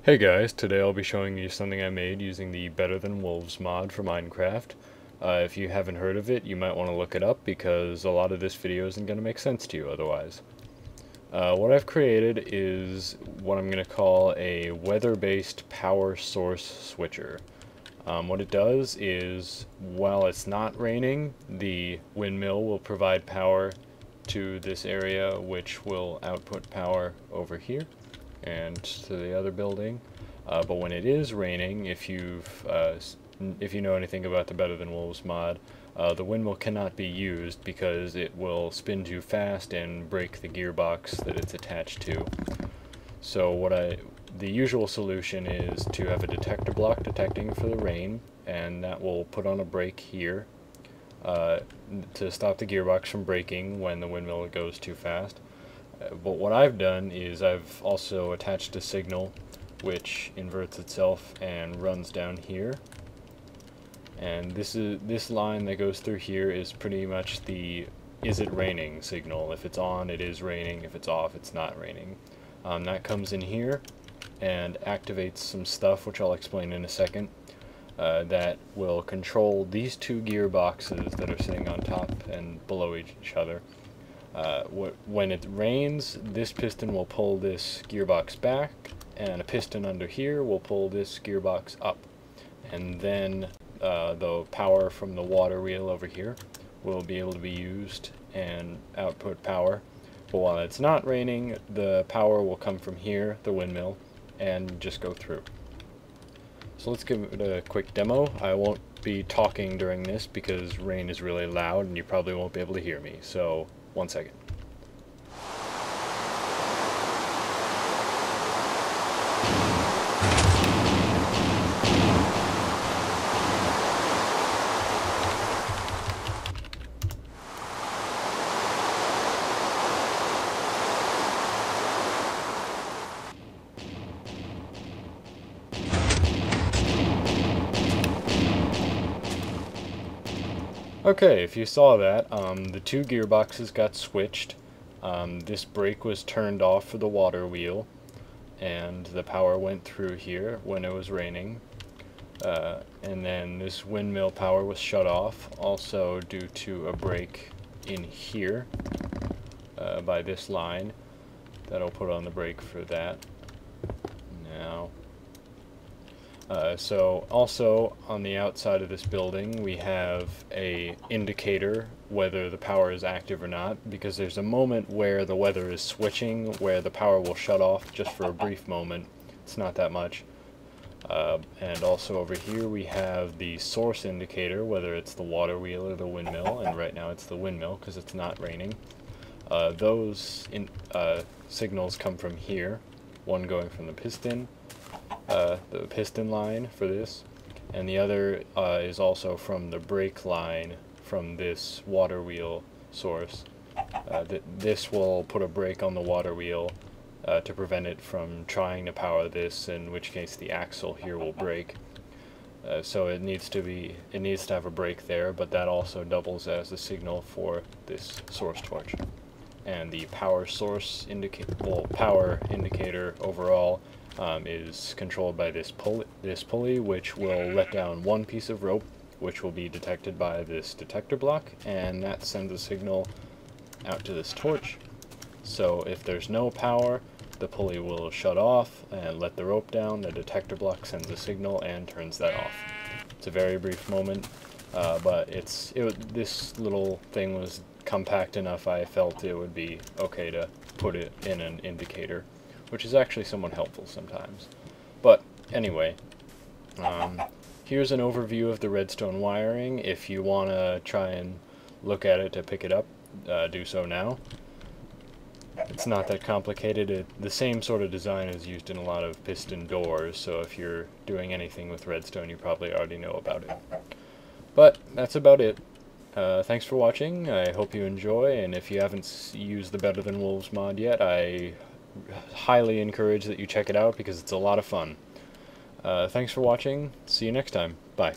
Hey guys, today I'll be showing you something I made using the Better Than Wolves mod for Minecraft. If you haven't heard of it, you might want to look it up because a lot of this video isn't going to make sense to you otherwise. What I've created is what I'm going to call a weather-based power source switcher. What it does is, while it's not raining, the windmill will provide power to this area, which will output power over here and to the other building. But when it is raining, if you know anything about the Better Than Wolves mod, the windmill cannot be used because it will spin too fast and break the gearbox that it's attached to. So the usual solution is to have a detector block detecting for the rain, and that will put on a brake here to stop the gearbox from breaking when the windmill goes too fast. But what I've done is I've also attached a signal which inverts itself and runs down here. And this line that goes through here is pretty much the "is it raining" signal. If it's on, it is raining. If it's off, it's not raining. That comes in here and activates some stuff, which I'll explain in a second, that will control these two gearboxes that are sitting on top and below each other. When it rains, this piston will pull this gearbox back, and a piston under here will pull this gearbox up. And then the power from the water wheel over here will be able to be used and output power. But while it's not raining, the power will come from here, the windmill, and just go through. So let's give it a quick demo. I won't be talking during this because rain is really loud and you probably won't be able to hear me. So, 1 second. Okay, if you saw that, the two gearboxes got switched. This brake was turned off for the water wheel, and the power went through here when it was raining. And then this windmill power was shut off, also due to a brake in here by this line. That'll put on the brake for that. Now, so also on the outside of this building we have a indicator whether the power is active or not, because there's a moment where the weather is switching where the power will shut off just for a brief moment. It's not that much. And also over here we have the source indicator, whether it's the water wheel or the windmill, and right now it's the windmill because it's not raining. Those signals come from here, one going from the piston line for this, and the other is also from the brake line from this water wheel source. This will put a brake on the water wheel to prevent it from trying to power this, in which case the axle here will break. So it needs to have a brake there, but that also doubles as a signal for this source torch. And the power indicator overall is controlled by this pulley, which will let down one piece of rope, which will be detected by this detector block, and that sends a signal out to this torch. So if there's no power, the pulley will shut off and let the rope down. The detector block sends a signal and turns that off. It's a very brief moment, but this little thing was compact enough I felt it would be okay to put it in an indicator, which is actually somewhat helpful sometimes. But anyway, here's an overview of the redstone wiring. If you want to try and look at it to pick it up, do so now. It's not that complicated. The same sort of design is used in a lot of piston doors, so if you're doing anything with redstone, you probably already know about it. But that's about it. Thanks for watching. I hope you enjoy, and if you haven't used the Better Than Wolves mod yet, I highly encourage that you check it out because it's a lot of fun. Thanks for watching. See you next time. Bye.